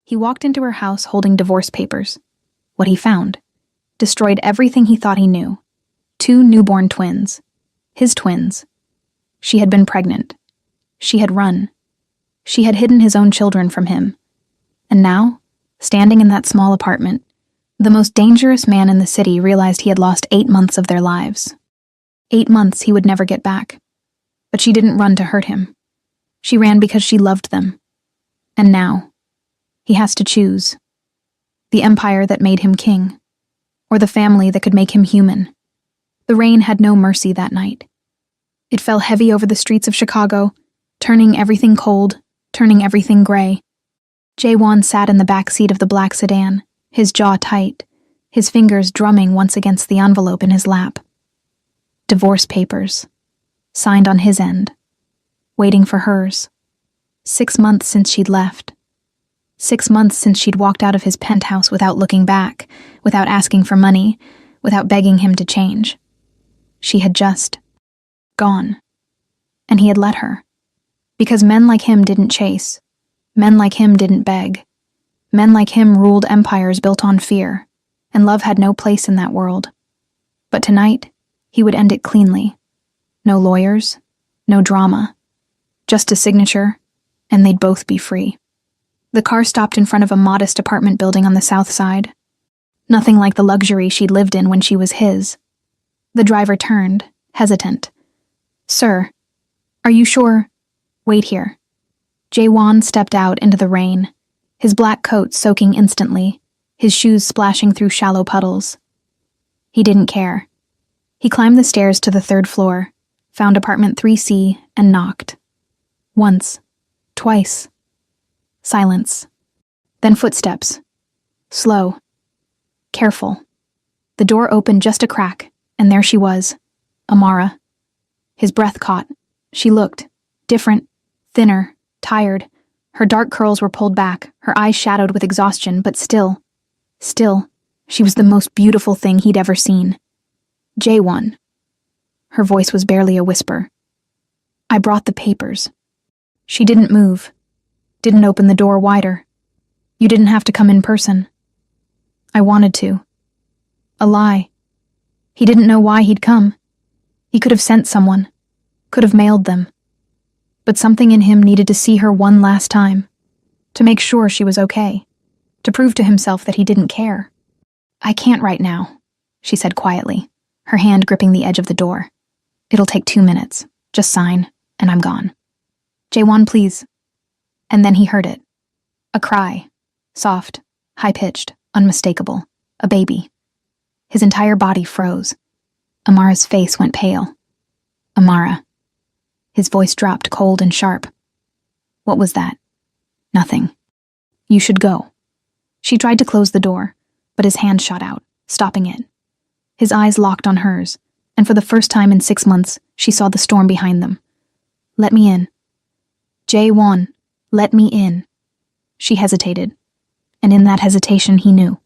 He walked into her house holding divorce papers. What he found destroyed everything he thought he knew. 2 newborn twins. His twins. She had been pregnant. She had run. She had hidden his own children from him. And now, standing in that small apartment, the most dangerous man in the city realized he had lost 8 months of their lives. 8 months he would never get back. But she didn't run to hurt him. She ran because she loved them. And now, he has to choose. The empire that made him king, or the family that could make him human. The rain had no mercy that night. It fell heavy over the streets of Chicago, turning everything cold, turning everything gray. Jaewon sat in the back seat of the black sedan, his jaw tight, his fingers drumming once against the envelope in his lap. Divorce papers, signed on his end, waiting for hers. 6 months since she'd left. 6 months since she'd walked out of his penthouse without looking back, without asking for money, without begging him to change. She had just gone. And he had let her. Because men like him didn't chase. Men like him didn't beg. Men like him ruled empires built on fear, and love had no place in that world. But tonight, he would end it cleanly. No lawyers, no drama. Just a signature, and they'd both be free. The car stopped in front of a modest apartment building on the south side. Nothing like the luxury she'd lived in when she was his. The driver turned, hesitant. "Sir, are you sure? Wait here." Jaewon stepped out into the rain, his black coat soaking instantly, his shoes splashing through shallow puddles. He didn't care. He climbed the stairs to the 3rd floor, found apartment 3C, and knocked. Once. Twice. Silence. Then footsteps. Slow. Careful. The door opened just a crack, and there she was, Amara. His breath caught. She looked different, thinner, tired. Her dark curls were pulled back, her eyes shadowed with exhaustion, but still, she was the most beautiful thing he'd ever seen. Jaewon. Her voice was barely a whisper. "I brought the papers." She didn't move, didn't open the door wider. "You didn't have to come in person." "I wanted to." A lie. He didn't know why he'd come. He could have sent someone, could have mailed them. But something in him needed to see her one last time, to make sure she was okay, to prove to himself that he didn't care. "I can't right now," she said quietly, her hand gripping the edge of the door. "It'll take 2 minutes. Just sign, and I'm gone." "Jaewon, please." And then he heard it. A cry. Soft, high-pitched, unmistakable. A baby. His entire body froze. Amara's face went pale. "Amara." His voice dropped cold and sharp. "What was that?" "Nothing. You should go." She tried to close the door, but his hand shot out, stopping it. His eyes locked on hers, and for the first time in 6 months, she saw the storm behind them. "Let me in." "Jaewon, let me in." She hesitated, and in that hesitation he knew.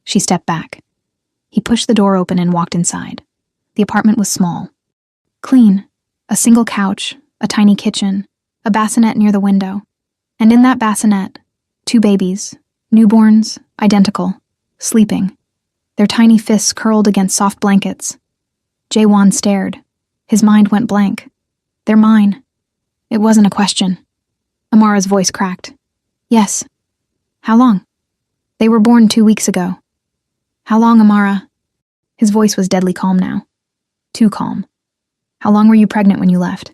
She stepped back. He pushed the door open and walked inside. The apartment was small. Clean. A single couch, a tiny kitchen, a bassinet near the window. And in that bassinet, 2 babies, newborns, identical, sleeping, their tiny fists curled against soft blankets. Jaewon stared. His mind went blank. "They're mine." It wasn't a question. Amara's voice cracked. "Yes." "How long?" "They were born 2 weeks ago." "How long, Amara?" His voice was deadly calm now. Too calm. "How long were you pregnant when you left?"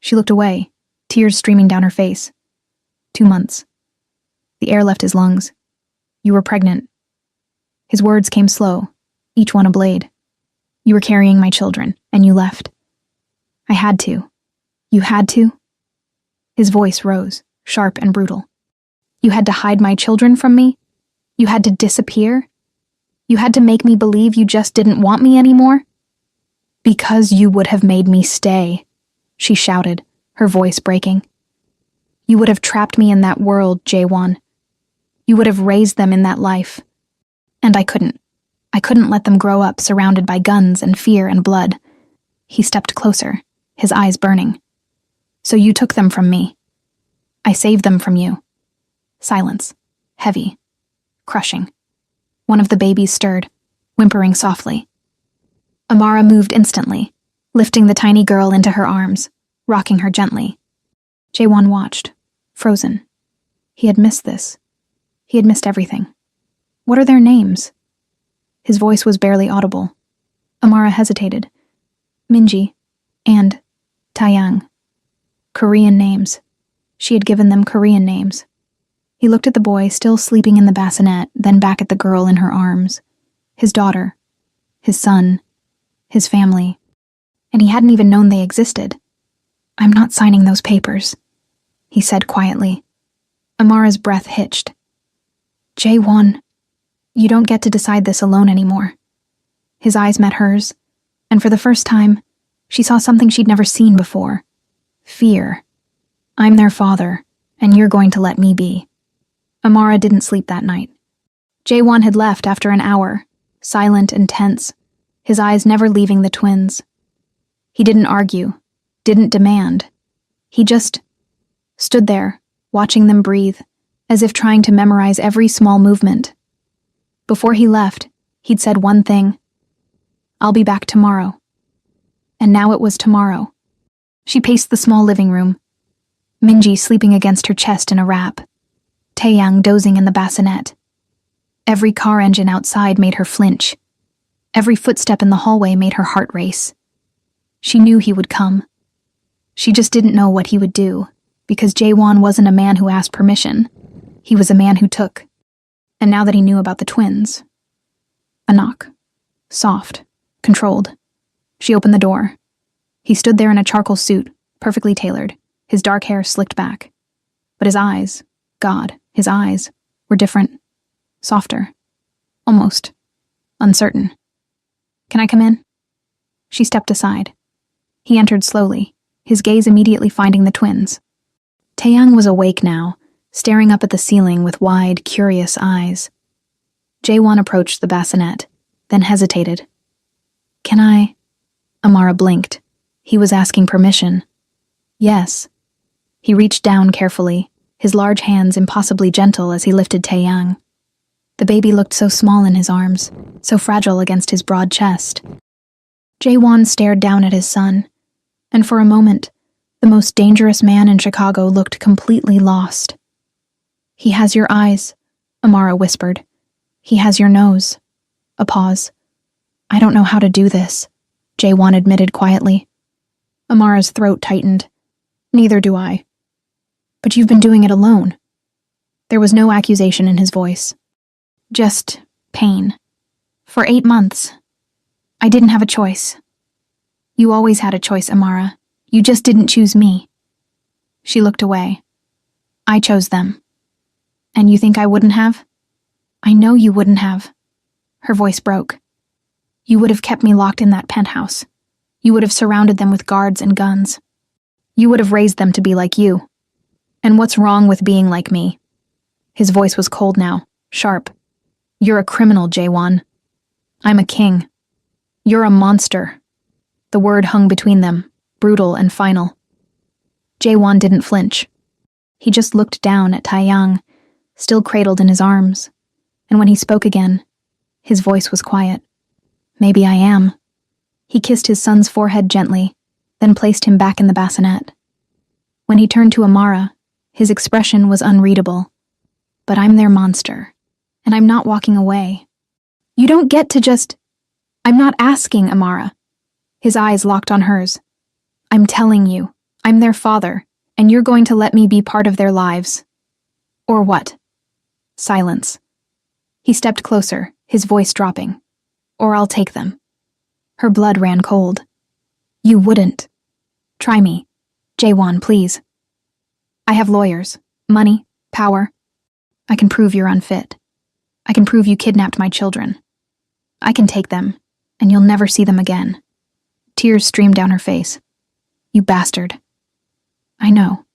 She looked away, tears streaming down her face. 2 months. The air left his lungs. "You were pregnant." His words came slow, each one a blade. "You were carrying my children, and you left." "I had to." "You had to?" His voice rose, sharp and brutal. "You had to hide my children from me? You had to disappear? You had to make me believe you just didn't want me anymore?" "Because you would have made me stay," she shouted, her voice breaking. "You would have trapped me in that world, Jaewon. You would have raised them in that life. And I couldn't. I couldn't let them grow up surrounded by guns and fear and blood." He stepped closer, his eyes burning. "So you took them from me. I saved them from you." Silence. heavy, crushing. One of the babies stirred, whimpering softly. Amara moved instantly, lifting the tiny girl into her arms, rocking her gently. Jaewon watched, frozen. He had missed this. He had missed everything. What are their names? His voice was barely audible. Amara hesitated. Minji and Taeyang. Korean names. She had given them Korean names. He looked at the boy still sleeping in the bassinet, then back at the girl in her arms. His daughter. His son. His family. And he hadn't even known they existed. "I'm not signing those papers," he said quietly. Amara's breath hitched. "Jaewon, you don't get to decide this alone anymore." His eyes met hers, and for the first time, she saw something she'd never seen before. Fear. "I'm their father, and you're going to let me be." Amara didn't sleep that night. Jaewon had left after an hour, silent and tense, his eyes never leaving the twins. He didn't argue, didn't demand. He just stood there, watching them breathe, as if trying to memorize every small movement. Before he left, he'd said one thing: "I'll be back tomorrow." And now it was tomorrow. She paced the small living room, Minji sleeping against her chest in a wrap, Taeyang dozing in the bassinet. Every car engine outside made her flinch. Every footstep in the hallway made her heart race. She knew he would come. She just didn't know what he would do, because Jaewon wasn't a man who asked permission. He was a man who took. And now that he knew about the twins... A knock. Soft. Controlled. She opened the door. He stood there in a charcoal suit, perfectly tailored, his dark hair slicked back. But his eyes, God, his eyes, were different. Softer. Almost. Uncertain. "Can I come in?" She stepped aside. He entered slowly, his gaze immediately finding the twins. Taeyang was awake now, staring up at the ceiling with wide, curious eyes. Jaewon approached the bassinet, then hesitated. "Can I?" Amara blinked. He was asking permission. Yes. He reached down carefully, his large hands impossibly gentle as he lifted Taeyang. The baby looked so small in his arms, so fragile against his broad chest. Jaewon stared down at his son, and for a moment, the most dangerous man in Chicago looked completely lost. "He has your eyes," Amara whispered. "He has your nose." A pause. "I don't know how to do this," Jaewon admitted quietly. Amara's throat tightened. "Neither do I." "But you've been doing it alone." There was no accusation in his voice. Just pain. "For 8 months. I didn't have a choice." "You always had a choice, Amara. You just didn't choose me." She looked away. "I chose them." "And you think I wouldn't have?" "I know you wouldn't have." Her voice broke. "You would have kept me locked in that penthouse. You would have surrounded them with guards and guns. You would have raised them to be like you. And what's wrong with being like me?" His voice was cold now, sharp. "You're a criminal, Jaewon. I'm a king. You're a monster." The word hung between them, brutal and final. Jaewon didn't flinch. He just looked down at Taeyang, still cradled in his arms. And when he spoke again, his voice was quiet. "Maybe I am." He kissed his son's forehead gently, then placed him back in the bassinet. When he turned to Amara, his expression was unreadable. "But I'm their monster, and I'm not walking away. You don't get to just..." "I'm not asking, Amara." His eyes locked on hers. "I'm telling you, I'm their father, and you're going to let me be part of their lives." "Or what?" Silence. He stepped closer, his voice dropping. "Or I'll take them." Her blood ran cold. "You wouldn't." "Try me. Jaewon, please. I have lawyers, money, power. I can prove you're unfit. I can prove you kidnapped my children. I can take them, and you'll never see them again." Tears streamed down her face. "You bastard." "I know."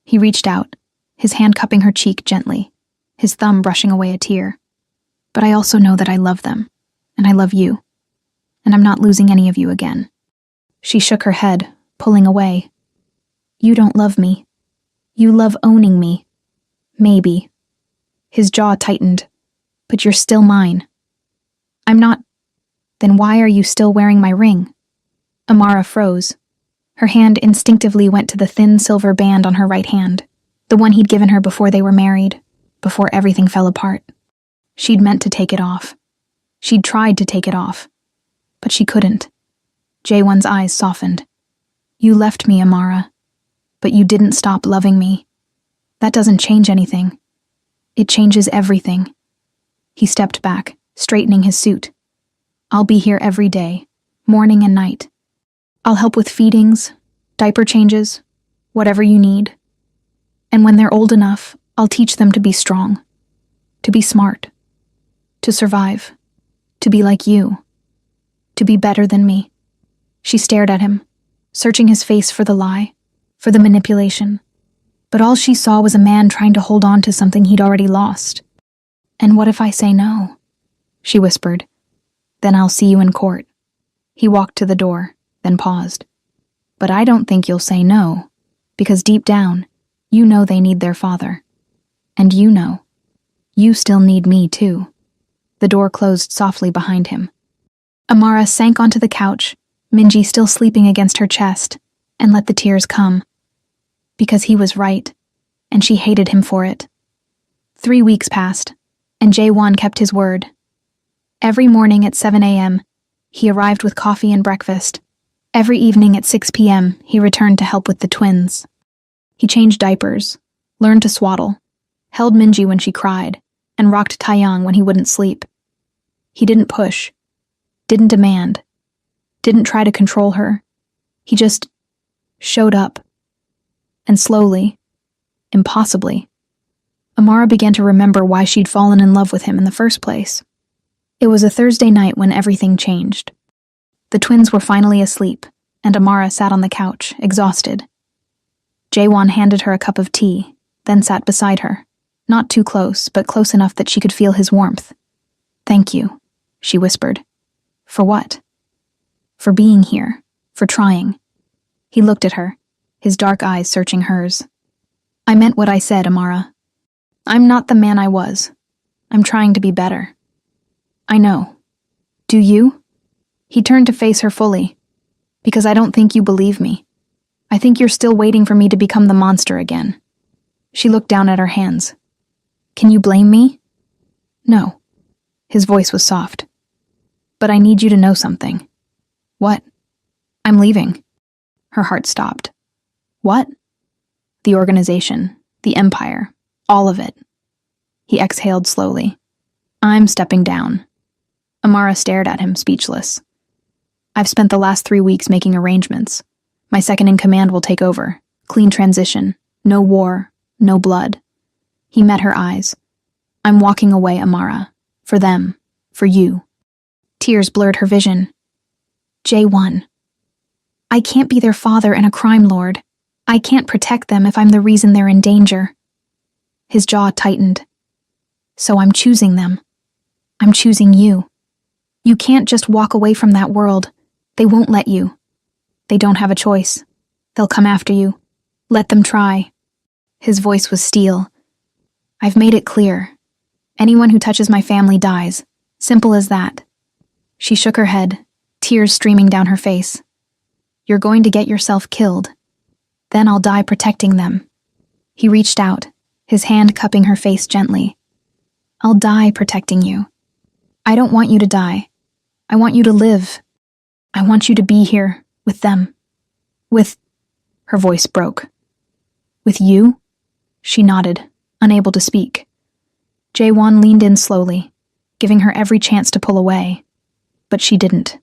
He reached out, his hand cupping her cheek gently, his thumb brushing away a tear. "But I also know that I love them, and I love you, and I'm not losing any of you again." She shook her head, pulling away. "You don't love me. You love owning me. Maybe." His jaw tightened. But you're still mine. I'm not. Then why are you still wearing my ring? Amara froze. Her hand instinctively went to the thin silver band on her right hand, the one he'd given her before they were married, before everything fell apart. She'd meant to take it off. She'd tried to take it off. But she couldn't. Jaewon's eyes softened. You left me, Amara. But you didn't stop loving me. That doesn't change anything. It changes everything. He stepped back, straightening his suit. I'll be here every day, morning and night. I'll help with feedings, diaper changes, whatever you need. And when they're old enough, I'll teach them to be strong, to be smart, to survive, to be like you, to be better than me. She stared at him, searching his face for the lie, for the manipulation. But all she saw was a man trying to hold on to something he'd already lost. And what if I say no? She whispered. Then I'll see you in court. He walked to the door, then paused. But I don't think you'll say no, because deep down, you know they need their father. And you know, you still need me too. The door closed softly behind him. Amara sank onto the couch, Minji still sleeping against her chest, and let the tears come. Because he was right, and she hated him for it. 3 weeks passed, and Jaewon kept his word. Every morning at 7 a.m., he arrived with coffee and breakfast. Every evening at 6 p.m., he returned to help with the twins. He changed diapers, learned to swaddle, held Minji when she cried, and rocked Taeyang when he wouldn't sleep. He didn't push, didn't demand, didn't try to control her. He just showed up. And slowly, impossibly, Amara began to remember why she'd fallen in love with him in the first place. It was a Thursday night when everything changed. The twins were finally asleep, and Amara sat on the couch, exhausted. Jaewon handed her a cup of tea, then sat beside her, not too close, but close enough that she could feel his warmth. Thank you, she whispered. For what? For being here, for trying. He looked at her, his dark eyes searching hers. I meant what I said, Amara. I'm not the man I was. I'm trying to be better. I know. Do you? He turned to face her fully. Because I don't think you believe me. I think you're still waiting for me to become the monster again. She looked down at her hands. Can you blame me? No. His voice was soft. But I need you to know something. What? I'm leaving. Her heart stopped. What? The organization, the empire, all of it. He exhaled slowly. I'm stepping down. Amara stared at him, speechless. I've spent the last 3 weeks making arrangements. My second-in-command will take over. Clean transition. No war. No blood. He met her eyes. I'm walking away, Amara. For them. For you. Tears blurred her vision. Jaewon. I can't be their father and a crime lord. I can't protect them if I'm the reason they're in danger. His jaw tightened. So I'm choosing them. I'm choosing you. You can't just walk away from that world. They won't let you. They don't have a choice. They'll come after you. Let them try. His voice was steel. I've made it clear. Anyone who touches my family dies. Simple as that. She shook her head, tears streaming down her face. You're going to get yourself killed. Then I'll die protecting them. He reached out, his hand cupping her face gently. I'll die protecting you. I don't want you to die. I want you to live. I want you to be here, with them. With... Her voice broke. With you? She nodded, unable to speak. Jaewon leaned in slowly, giving her every chance to pull away. But she didn't.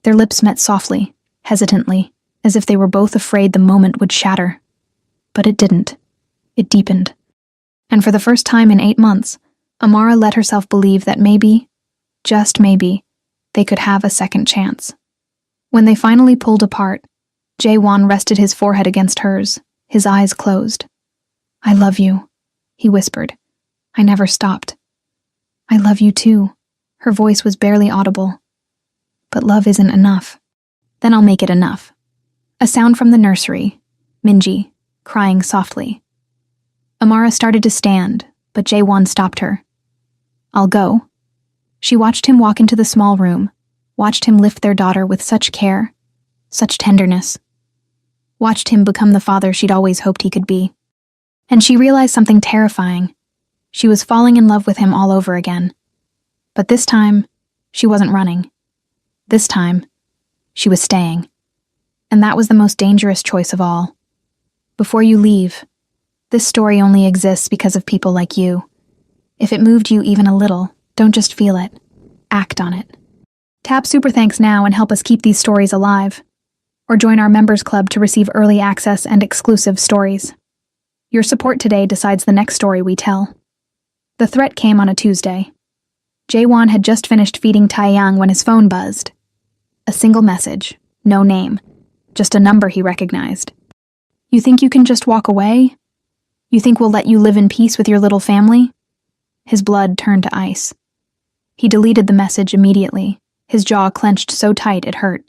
Their lips met softly, hesitantly, as if they were both afraid the moment would shatter. But it didn't. It deepened. And for the first time in 8 months, Amara let herself believe that maybe, just maybe, they could have a second chance. When they finally pulled apart, Jaewon rested his forehead against hers, his eyes closed. I love you, he whispered. I never stopped. I love you too. Her voice was barely audible. But love isn't enough. Then I'll make it enough. A sound from the nursery, Minji, crying softly. Amara started to stand, but Jae-won stopped her. "I'll go." She watched him walk into the small room, watched him lift their daughter with such care, such tenderness. Watched him become the father she'd always hoped he could be. And she realized something terrifying. She was falling in love with him all over again. But this time, she wasn't running. This time, she was staying. And that was the most dangerous choice of all. Before you leave, this story only exists because of people like you. If it moved you even a little, don't just feel it. Act on it. Tap Super Thanks now and help us keep these stories alive. Or join our members club to receive early access and exclusive stories. Your support today decides the next story we tell. The threat came on a Tuesday. Jae-won had just finished feeding Taeyang when his phone buzzed. A single message, no name, just a number he recognized. "You think you can just walk away? You think we'll let you live in peace with your little family?" His blood turned to ice. He deleted the message immediately, his jaw clenched so tight it hurt.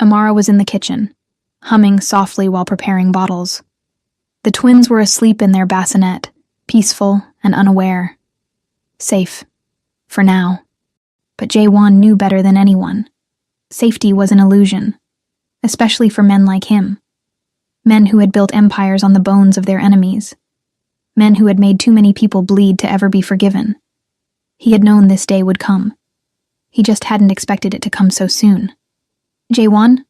Amara was in the kitchen, humming softly while preparing bottles. The twins were asleep in their bassinet, peaceful and unaware. Safe. For now. But Jae-won knew better than anyone. Safety was an illusion, especially for men like him. Men who had built empires on the bones of their enemies. Men who had made too many people bleed to ever be forgiven. He had known this day would come. He just hadn't expected it to come so soon. "Jae-won?"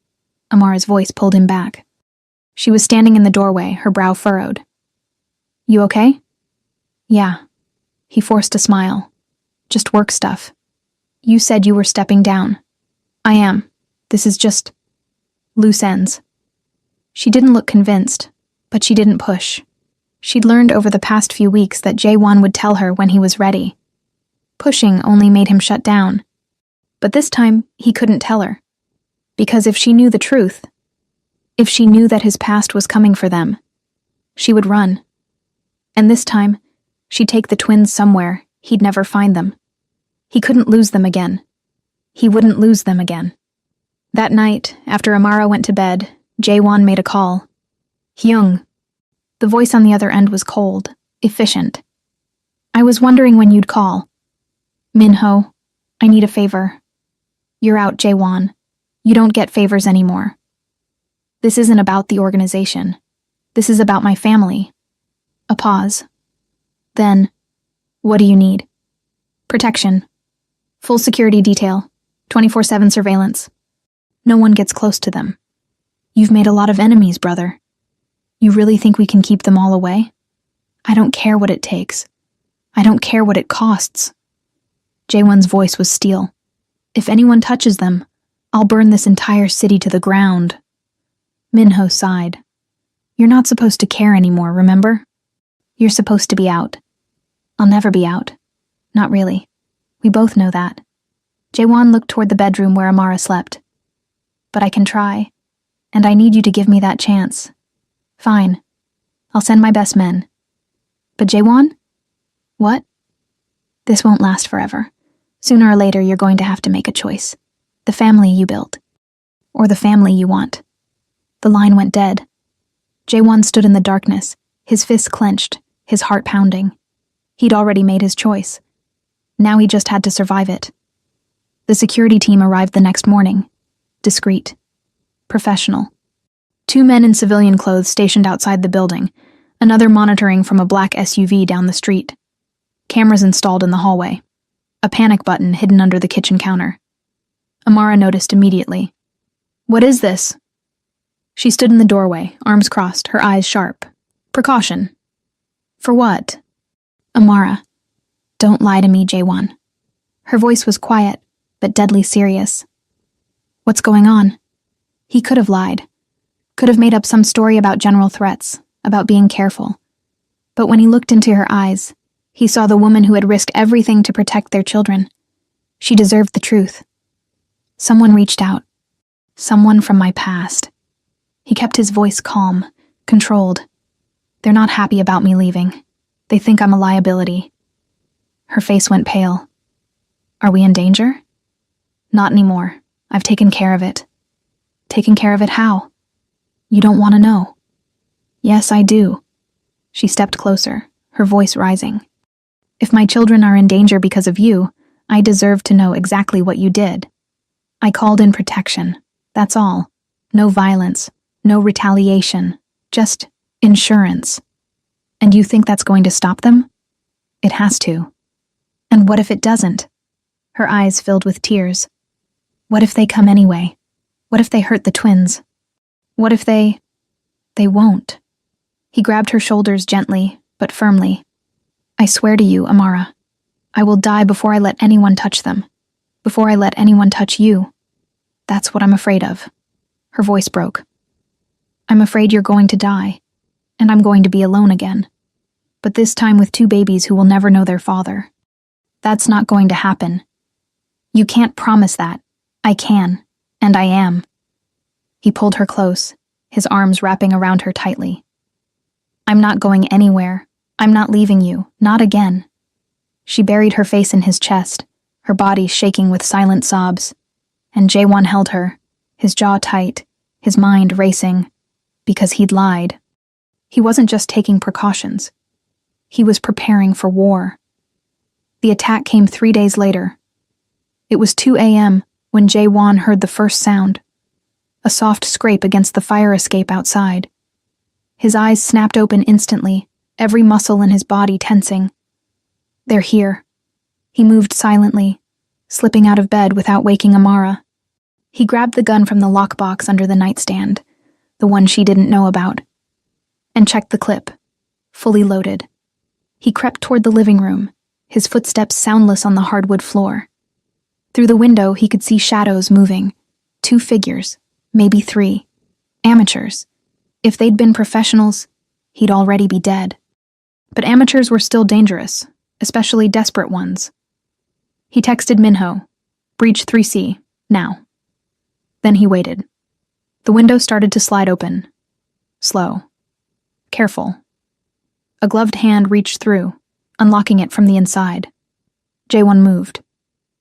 Amara's voice pulled him back. She was standing in the doorway, her brow furrowed. "You okay?" "Yeah." He forced a smile. "Just work stuff. You said you were stepping down." "I am. This is just loose ends." She didn't look convinced, but she didn't push. She'd learned over the past few weeks that Jae-won would tell her when he was ready. Pushing only made him shut down. But this time, he couldn't tell her. Because if she knew the truth, if she knew that his past was coming for them, she would run. And this time, she'd take the twins somewhere he'd never find them. He couldn't lose them again. He wouldn't lose them again. That night, after Amara went to bed, Jae-won made a call. "Hyung." The voice on the other end was cold, efficient. "I was wondering when you'd call." "Minho, I need a favor." "You're out, Jae-won. You don't get favors anymore. This isn't about the organization. This is about my family." A pause. Then, "What do you need?" "Protection. Full security detail. 24/7 surveillance. No one gets close to them. You've made a lot of enemies, brother. You really think we can keep them all away? I don't care what it takes. I don't care what it costs." Jae-won's voice was steel. "If anyone touches them, I'll burn this entire city to the ground." Minho sighed. "You're not supposed to care anymore, remember? You're supposed to be out." "I'll never be out. Not really. We both know that." Jae-won looked toward the bedroom where Amara slept. "But I can try, and I need you to give me that chance." "Fine. I'll send my best men." "But Jae-won?" "What?" "This won't last forever. Sooner or later you're going to have to make a choice. The family you built, or the family you want." The line went dead. Jae-won stood in the darkness, his fists clenched, his heart pounding. He'd already made his choice. Now he just had to survive it. The security team arrived the next morning. Discreet. Professional. 2 men in civilian clothes stationed outside the building, another monitoring from a black SUV down the street. Cameras installed in the hallway. A panic button hidden under the kitchen counter. Amara noticed immediately. "What is this?" She stood in the doorway, arms crossed, her eyes sharp. "Precaution." "For what?" "Amara, don't lie to me, Jae-won." Her voice was quiet, but deadly serious. "What's going on?" He could have lied. Could have made up some story about general threats, about being careful. But when he looked into her eyes, he saw the woman who had risked everything to protect their children. She deserved the truth. Someone reached out. Someone from my past. He kept his voice calm, controlled. "They're not happy about me leaving. They think I'm a liability." Her face went pale. "Are we in danger?" "Not anymore. I've taken care of it." "Taken care of it how?" "You don't want to know." "Yes, I do." She stepped closer, her voice rising. If my children are in danger because of you, I deserve to know exactly what you did. I called in protection. That's all. No violence, no retaliation, just insurance. And you think that's going to stop them? It has to. And what if it doesn't? Her eyes filled with tears. What if they come anyway? What if they hurt the twins? What if they won't? He grabbed her shoulders gently, but firmly. I swear to you, Amara, I will die before I let anyone touch them. Before I let anyone touch you. That's what I'm afraid of. Her voice broke. I'm afraid you're going to die, and I'm going to be alone again. But this time with 2 babies who will never know their father. That's not going to happen. You can't promise that. I can, and I am. He pulled her close, his arms wrapping around her tightly. I'm not going anywhere. I'm not leaving you, not again. She buried her face in his chest, her body shaking with silent sobs, and Jaewon held her, his jaw tight, his mind racing, because he'd lied. He wasn't just taking precautions. He was preparing for war. The attack came 3 days later. It was 2 a.m. when Jaewon heard the first sound, a soft scrape against the fire escape outside. His eyes snapped open instantly, every muscle in his body tensing. They're here. He moved silently, slipping out of bed without waking Amara. He grabbed the gun from the lockbox under the nightstand, the one she didn't know about, and checked the clip, fully loaded. He crept toward the living room, his footsteps soundless on the hardwood floor. Through the window, he could see shadows moving, 2 figures, maybe 3, amateurs. If they'd been professionals, he'd already be dead. But amateurs were still dangerous, especially desperate ones. He texted Minho, "Breach 3C, now." Then he waited. The window started to slide open. Slow. Careful. A gloved hand reached through, unlocking it from the inside. Jaewon moved.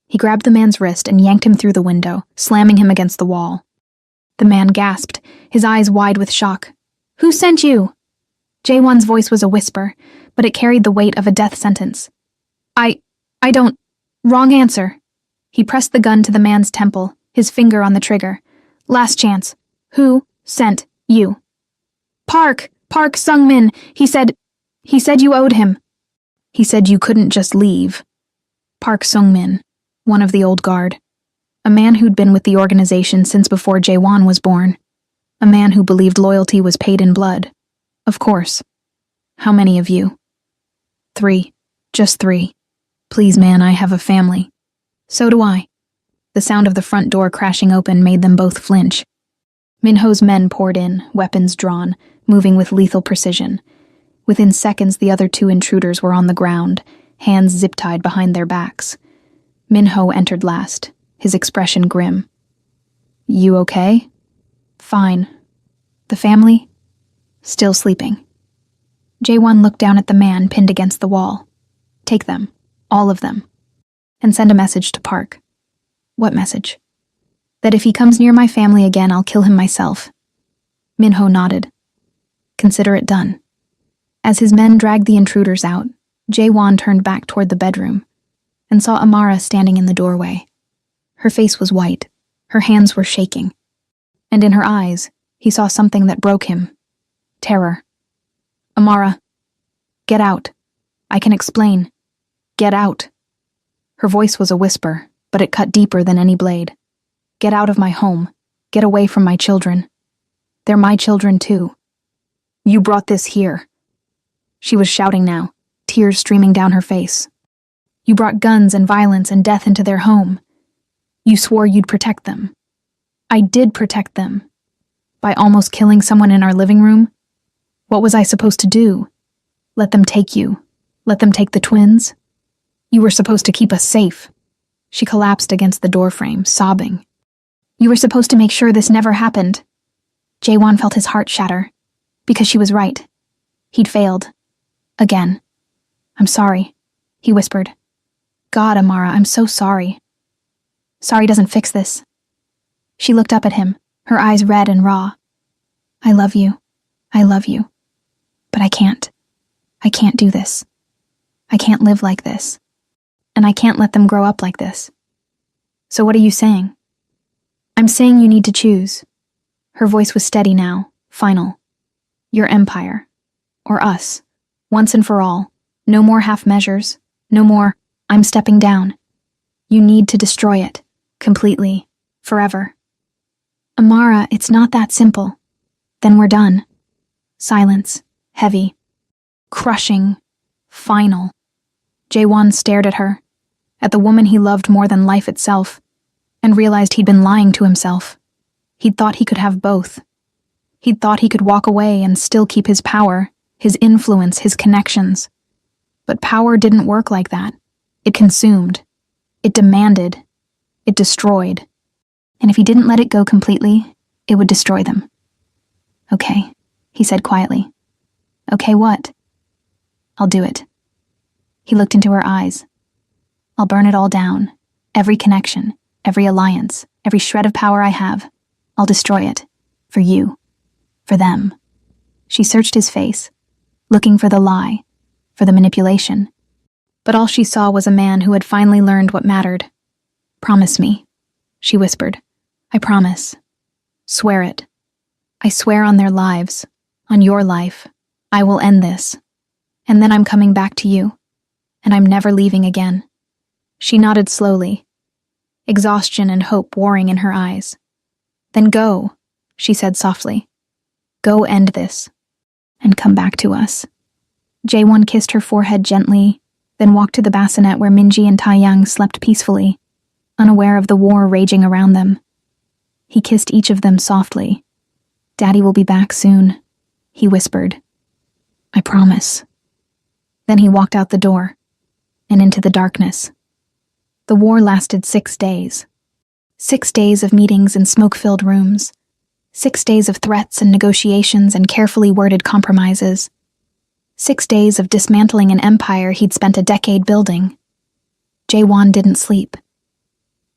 He grabbed the man's wrist and yanked him through the window, slamming him against the wall. The man gasped, his eyes wide with shock. "Who sent you?" Jaewon's voice was a whisper, but it carried the weight of a death sentence. I don't... Wrong answer." He pressed the gun to the man's temple, his finger on the trigger. "Last chance. Who sent you?" Park Sung-min. He said you owed him. He said you couldn't just leave." Park Sung-min, one of the old guard. A man who'd been with the organization since before Jaewon was born. A man who believed loyalty was paid in blood. Of course. "How many of you?" 3. Just 3. "Please, man, I have a family." "So do I." The sound of the front door crashing open made them both flinch. Minho's men poured in, weapons drawn, moving with lethal precision. Within seconds, the other 2 intruders were on the ground, hands zip-tied behind their backs. Minho entered last, his expression grim. "You okay?" "Fine." "The family?" "Still sleeping." Jaewon looked down at the man pinned against the wall. "Take them, all of them, and send a message to Park." "What message?" "That if he comes near my family again, I'll kill him myself." Minho nodded. "Consider it done." As his men dragged the intruders out, Jaewon turned back toward the bedroom and saw Amara standing in the doorway. Her face was white, her hands were shaking, and in her eyes, he saw something that broke him. Terror. "Amara, get out. I can explain. Get out." Her voice was a whisper, but it cut deeper than any blade. "Get out of my home. Get away from my children. They're my children too. You brought this here." She was shouting now, tears streaming down her face. "You brought guns and violence and death into their home. You swore you'd protect them. I did protect them. By almost killing someone in our living room? What was I supposed to do? Let them take you? Let them take the twins? You were supposed to keep us safe." She collapsed against the doorframe, sobbing. "You were supposed to make sure this never happened." Jaewon felt his heart shatter, because she was right. He'd failed. Again. "I'm sorry," he whispered. "God, Amara, I'm so sorry." "Sorry doesn't fix this." She looked up at him, her eyes red and raw. I love you. But I can't. I can't do this. I can't live like this. And I can't let them grow up like this. So what are you saying? I'm saying you need to choose. Her voice was steady now, final. Your empire. Or us. Once and for all. No more half measures. No more, I'm stepping down. You need to destroy it. Completely. Forever. Amara, it's not that simple. Then we're done. Silence. Heavy. Crushing. Final. Jaewon stared at her, at the woman he loved more than life itself, and realized he'd been lying to himself. He'd thought he could have both. He'd thought he could walk away and still keep his power, his influence, his connections. But power didn't work like that. It consumed. It demanded. It destroyed. And if he didn't let it go completely, it would destroy them. Okay, he said quietly. Okay, what? I'll do it. He looked into her eyes. I'll burn it all down. Every connection, every alliance, every shred of power I have. I'll destroy it. For you. For them. She searched his face, looking for the lie, for the manipulation. But all she saw was a man who had finally learned what mattered. Promise me, she whispered. I promise. Swear it. I swear on their lives, on your life, I will end this. And then I'm coming back to you. And I'm never leaving again. She nodded slowly, exhaustion and hope warring in her eyes. Then go, she said softly. Go end this, and come back to us. Jaewon kissed her forehead gently, then walked to the bassinet where Minji and Taeyang slept peacefully, unaware of the war raging around them. He kissed each of them softly. Daddy will be back soon, he whispered. I promise. Then he walked out the door, and into the darkness. The war lasted 6 days. 6 days of meetings in smoke-filled rooms. 6 days of threats and negotiations and carefully worded compromises. 6 days of dismantling an empire he'd spent a decade building. Jaewon didn't sleep.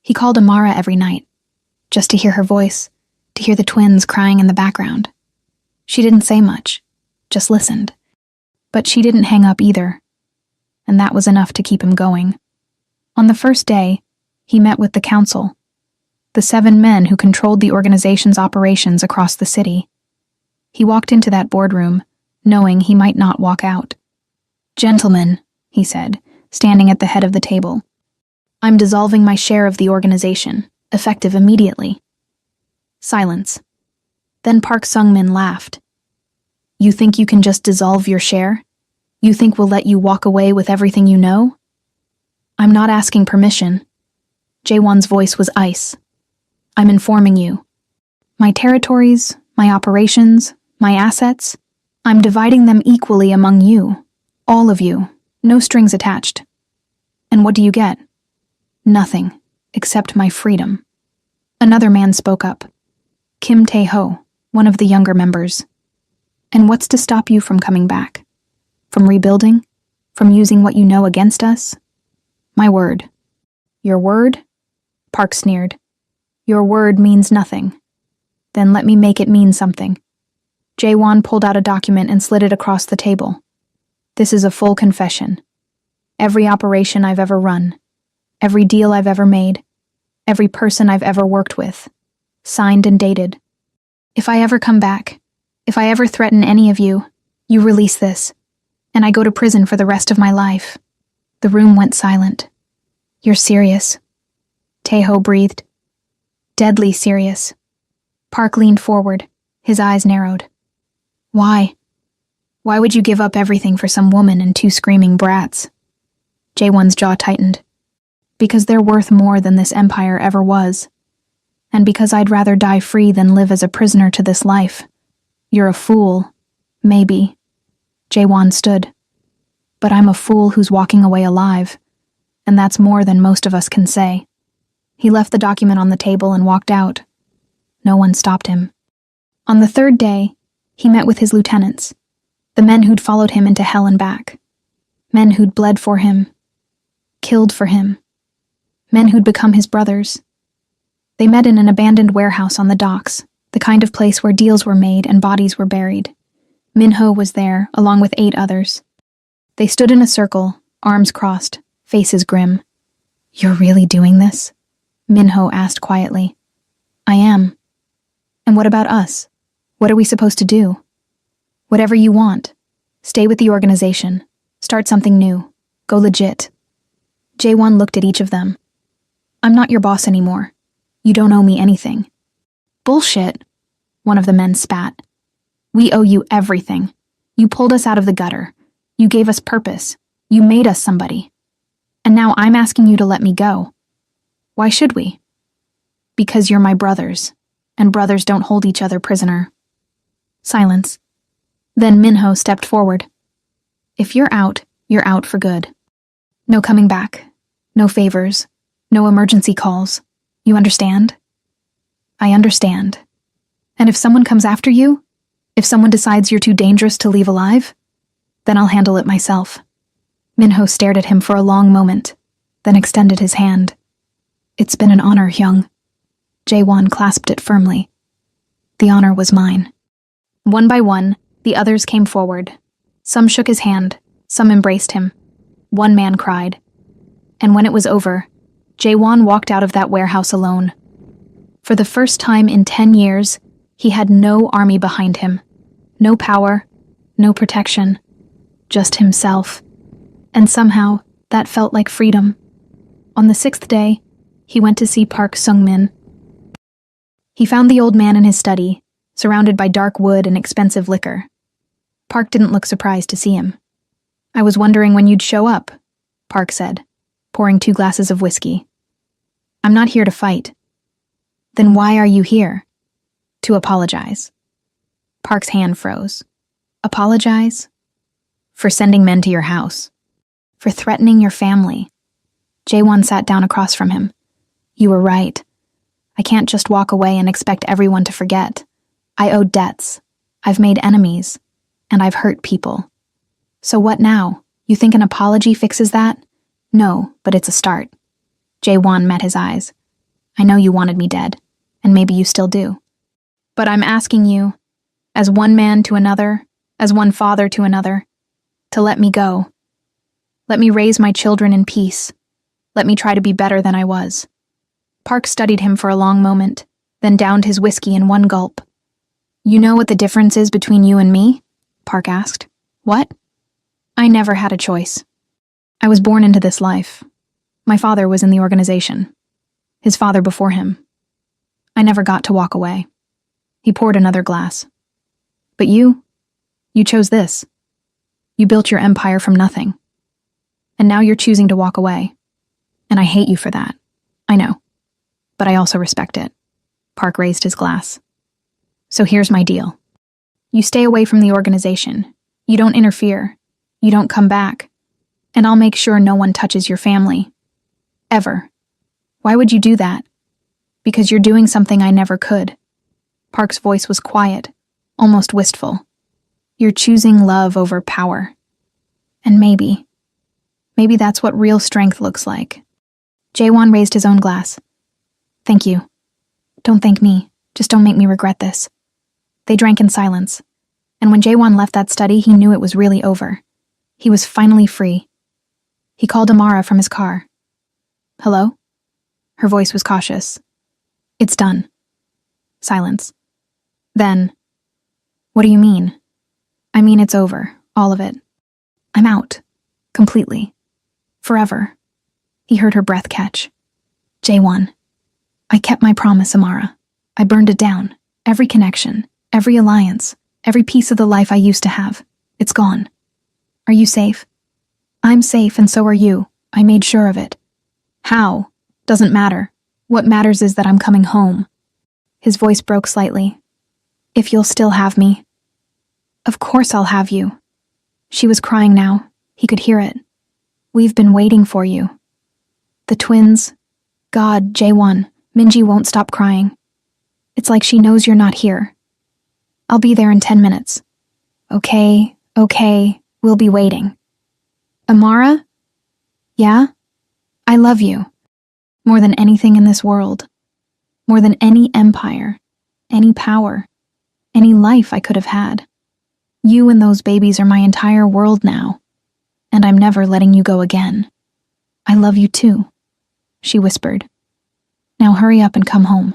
He called Amara every night, just to hear her voice, to hear the twins crying in the background. She didn't say much, just listened. But she didn't hang up either, and that was enough to keep him going. On the first day, he met with the council, the 7 men who controlled the organization's operations across the city. He walked into that boardroom, knowing he might not walk out. Gentlemen, he said, standing at the head of the table, I'm dissolving my share of the organization, effective immediately. Silence. Then Park Sung-min laughed. You think you can just dissolve your share? You think we'll let you walk away with everything you know? I'm not asking permission. Jaewon's voice was ice. I'm informing you. My territories, my operations, my assets, I'm dividing them equally among you. All of you. No strings attached. And what do you get? Nothing, except my freedom. Another man spoke up. Kim Tae-ho, one of the younger members. And what's to stop you from coming back? From rebuilding? From using what you know against us? My word. Your word? Park sneered. Your word means nothing. Then let me make it mean something. Jaewon pulled out a document and slid it across the table. This is a full confession. Every operation I've ever run, every deal I've ever made, every person I've ever worked with, signed and dated. If I ever come back, if I ever threaten any of you, you release this, and I go to prison for the rest of my life. The room went silent. You're serious? Tae-ho breathed. Deadly serious. Park leaned forward, his eyes narrowed. Why? Why would you give up everything for some woman and 2 screaming brats? Jaewon's jaw tightened. Because they're worth more than this empire ever was. And because I'd rather die free than live as a prisoner to this life. You're a fool. Maybe. Jaewon stood. But I'm a fool who's walking away alive. And that's more than most of us can say. He left the document on the table and walked out. No one stopped him. On the 3rd day, he met with his lieutenants, the men who'd followed him into hell and back. Men who'd bled for him, killed for him. Men who'd become his brothers. They met in an abandoned warehouse on the docks, the kind of place where deals were made and bodies were buried. Minho was there, along with 8 others. They stood in a circle, arms crossed, faces grim. "You're really doing this?" Minho asked quietly. "I am." "And what about us? What are we supposed to do?" "Whatever you want. Stay with the organization. Start something new. Go legit." Jaewon looked at each of them. "I'm not your boss anymore. You don't owe me anything." "Bullshit," one of the men spat. "We owe you everything. You pulled us out of the gutter. You gave us purpose. You made us somebody. And now I'm asking you to let me go. Why should we?" "Because you're my brothers, and brothers don't hold each other prisoner." Silence. Then Minho stepped forward. "If you're out for good. No coming back. No favors. No emergency calls. You understand?" "I understand. And if someone comes after you, if someone decides you're too dangerous to leave alive, then I'll handle it myself." Minho stared at him for a long moment, then extended his hand. "It's been an honor, Hyung." Jaewon clasped it firmly. "The honor was mine." One by one, the others came forward. Some shook his hand, some embraced him. One man cried. And when it was over, Jaewon walked out of that warehouse alone. For the first time in 10 years, he had no army behind him. No power, no protection, just himself. And somehow, that felt like freedom. On the 6th day, he went to see Park Sung-min. He found the old man in his study, surrounded by dark wood and expensive liquor. Park didn't look surprised to see him. "I was wondering when you'd show up," Park said, pouring 2 glasses of whiskey. "I'm not here to fight." "Then why are you here?" "To apologize." Park's hand froze. "Apologize?" "For sending men to your house. For threatening your family." Jaewon sat down across from him. "You were right. I can't just walk away and expect everyone to forget. I owe debts. I've made enemies. And I've hurt people. So what now? You think an apology fixes that? No, but it's a start." Jaewon met his eyes. "I know you wanted me dead, and maybe you still do. But I'm asking you, as one man to another, as one father to another, to let me go. Let me raise my children in peace. Let me try to be better than I was." Park studied him for a long moment, then downed his whiskey in one gulp. "You know what the difference is between you and me?" Park asked. "What?" "I never had a choice. I was born into this life. My father was in the organization. His father before him. I never got to walk away." He poured another glass. "But you chose this. You built your empire from nothing. And now you're choosing to walk away. And I hate you for that. I know. But I also respect it." Park raised his glass. "So here's my deal. You stay away from the organization. You don't interfere. You don't come back. And I'll make sure no one touches your family. Ever. Why would you do that? Because you're doing something I never could." Park's voice was quiet, almost wistful. "You're choosing love over power. And maybe that's what real strength looks like." Jaewon raised his own glass. "Thank you. Don't thank me. Just don't make me regret this." They drank in silence, and when Jaewon left that study, he knew it was really over. He was finally free. He called Amara from his car. "Hello?" Her voice was cautious. "It's done." Silence. Then, "What do you mean?" "I mean it's over, all of it. I'm out. Completely. Forever." He heard her breath catch. "Jaewon, I kept my promise, Amara. I burned it down. Every connection, every alliance, every piece of the life I used to have. It's gone. Are you safe?" "I'm safe, and so are you. I made sure of it." "How? Doesn't matter. What matters is that I'm coming home." His voice broke slightly. "If you'll still have me." "Of course I'll have you." She was crying now. He could hear it. "We've been waiting for you." The twins. God, Jaewon, Minji won't stop crying. It's like she knows you're not here. "I'll be there in 10 minutes. Okay, we'll be waiting." "Amara?" "Yeah? I love you. More than anything in this world. More than any empire, any power, any life I could have had. You and those babies are my entire world now. and I'm never letting you go again. I love you too, she whispered. Now hurry up and come home.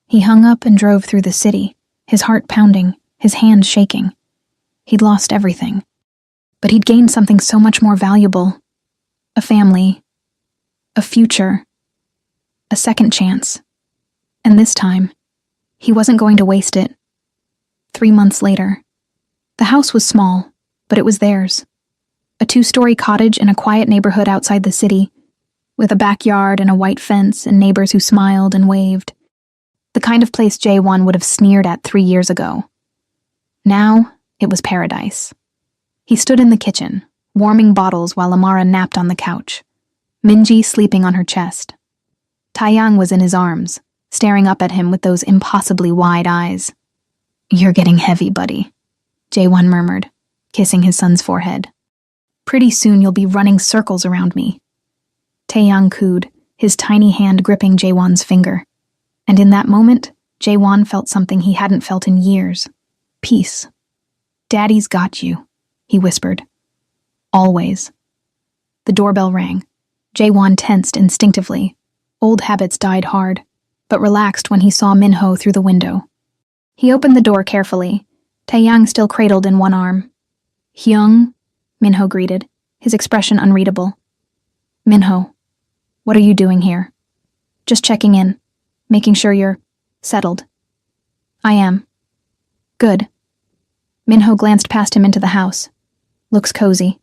He hung up and drove through the city, his heart pounding, his hands shaking. He'd lost everything, but he'd gained something so much more valuable. A family, a future, a second chance. And this time, he wasn't going to waste it. 3 months later, the house was small, but it was theirs. A 2-story cottage in a quiet neighborhood outside the city, with a backyard and a white fence and neighbors who smiled and waved. The kind of place Jae-won would have sneered at 3 years ago. Now, it was paradise. He stood in the kitchen, warming bottles while Amara napped on the couch, Minji sleeping on her chest. Taeyang was in his arms, staring up at him with those impossibly wide eyes. "You're getting heavy, buddy," Jae-won murmured, kissing his son's forehead. "Pretty soon you'll be running circles around me." Taeyang cooed, his tiny hand gripping Jae-won's finger. And in that moment, Jae-won felt something he hadn't felt in years. Peace. "Daddy's got you," he whispered. "Always." The doorbell rang. Jae-won tensed instinctively. Old habits died hard, but relaxed when he saw Minho through the window. He opened the door carefully, Taeyang still cradled in one arm. "Hyung," Minho greeted, his expression unreadable. "Minho, what are you doing here?" "Just checking in, making sure you're settled." "I am." "Good." Minho glanced past him into the house. "Looks cozy."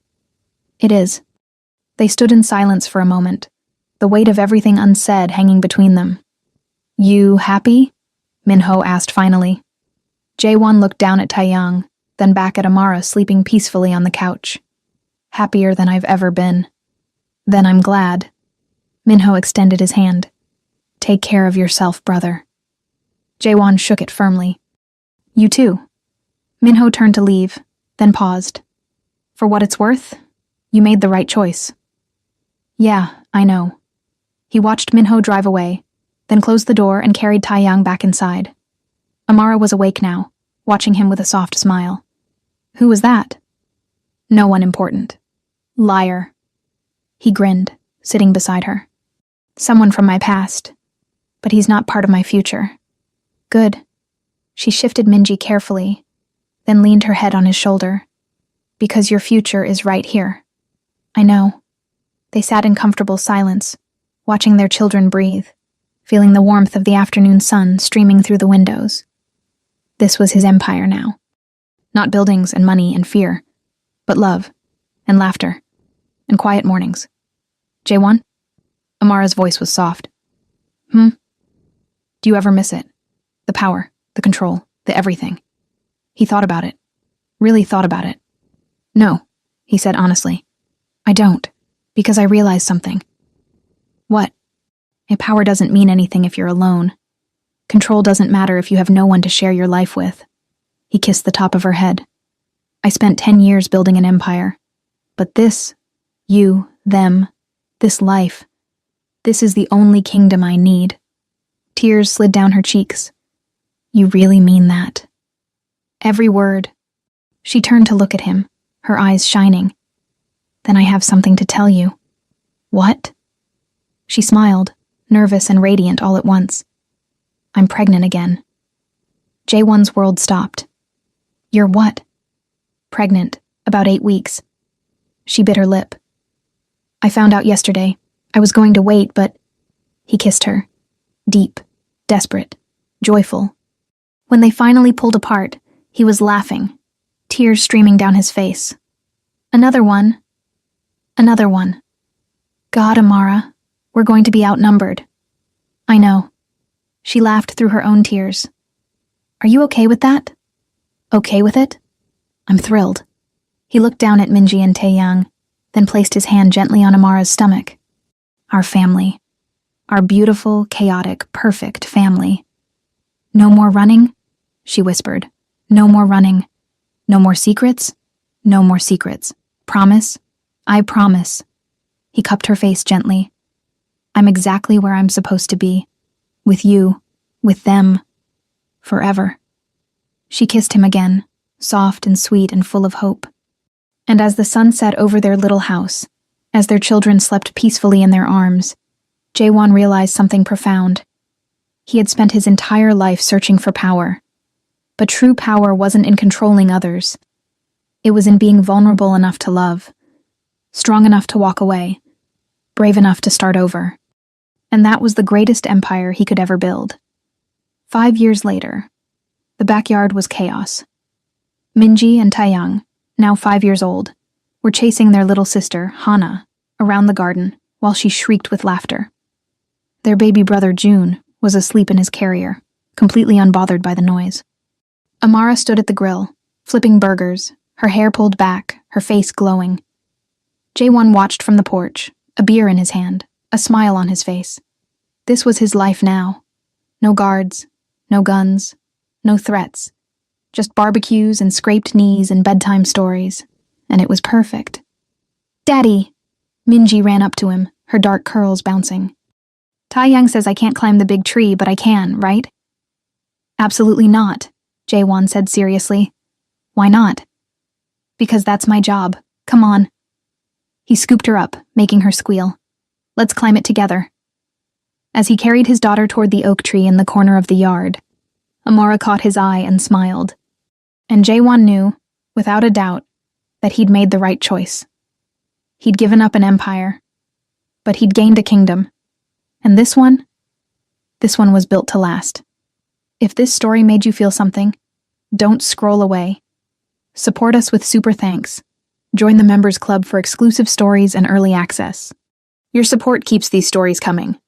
"It is." They stood in silence for a moment, the weight of everything unsaid hanging between them. "You happy?" Minho asked finally. Jae-won looked down at Taeyang, then back at Amara sleeping peacefully on the couch. "Happier than I've ever been." "Then I'm glad." Minho extended his hand. "Take care of yourself, brother." Jae-won shook it firmly. "You too." Minho turned to leave, then paused. "For what it's worth, you made the right choice." "Yeah, I know." He watched Minho drive away, then closed the door and carried Taeyang back inside. Amara was awake now, watching him with a soft smile. "Who was that?" "No one important." "Liar." He grinned, sitting beside her. "Someone from my past, but he's not part of my future." "Good." She shifted Minji carefully, then leaned her head on his shoulder. "Because your future is right here." "I know." They sat in comfortable silence, watching their children breathe, feeling the warmth of the afternoon sun streaming through the windows. This was his empire now. Not buildings and money and fear, but love and laughter and quiet mornings. "Jae-won?" Amara's voice was soft. Do you ever miss it? The power, the control, the everything." He thought about it. Really thought about it. "No," he said honestly. "I don't, because I realized something." "What?" "A power doesn't mean anything if you're alone. Control doesn't matter if you have no one to share your life with." He kissed the top of her head. "I spent 10 years building an empire. But this, you, them, this life, this is the only kingdom I need." Tears slid down her cheeks. "You really mean that?" Every word. She turned to look at him, her eyes shining. "Then I have something to tell you." "What?" She smiled, nervous and radiant all at once. "I'm pregnant again." Jae-won's world stopped. "You're what?" "Pregnant, about 8 weeks." She bit her lip. "I found out yesterday. I was going to wait, but..." He kissed her. Deep, desperate, joyful. When they finally pulled apart, he was laughing, tears streaming down his face. "Another one. Another one. God, Amara, we're going to be outnumbered." "I know." She laughed through her own tears. "Are you okay with that?" "Okay with it?" "I'm thrilled." He looked down at Minji and Taeyang, then placed his hand gently on Amara's stomach. "Our family. Our beautiful, chaotic, perfect family." "No more running?" she whispered. "No more running. No more secrets? No more secrets. Promise? I promise." He cupped her face gently. "I'm exactly where I'm supposed to be. With you. With them. Forever." She kissed him again, soft and sweet and full of hope. And as the sun set over their little house, as their children slept peacefully in their arms, Jaewon realized something profound. He had spent his entire life searching for power. But true power wasn't in controlling others. It was in being vulnerable enough to love, strong enough to walk away, brave enough to start over. And that was the greatest empire he could ever build. 5 years later, the backyard was chaos. Minji and Taeyang, now 5 years old, were chasing their little sister, Hana, around the garden while she shrieked with laughter. Their baby brother, June, was asleep in his carrier, completely unbothered by the noise. Amara stood at the grill, flipping burgers, her hair pulled back, her face glowing. Jaewon watched from the porch, a beer in his hand, a smile on his face. This was his life now. No guards, no guns, no threats. Just barbecues and scraped knees and bedtime stories. And it was perfect. "Daddy!" Minji ran up to him, her dark curls bouncing. "Taeyang says I can't climb the big tree, but I can, right?" "Absolutely not," Jaewon said seriously. "Why not?" "Because that's my job. Come on." He scooped her up, making her squeal. "Let's climb it together." As he carried his daughter toward the oak tree in the corner of the yard, Amara caught his eye and smiled. And Jaewon knew, without a doubt, that he'd made the right choice. He'd given up an empire, but he'd gained a kingdom. And this one was built to last. If this story made you feel something, don't scroll away. Support us with super thanks. Join the Members Club for exclusive stories and early access. Your support keeps these stories coming.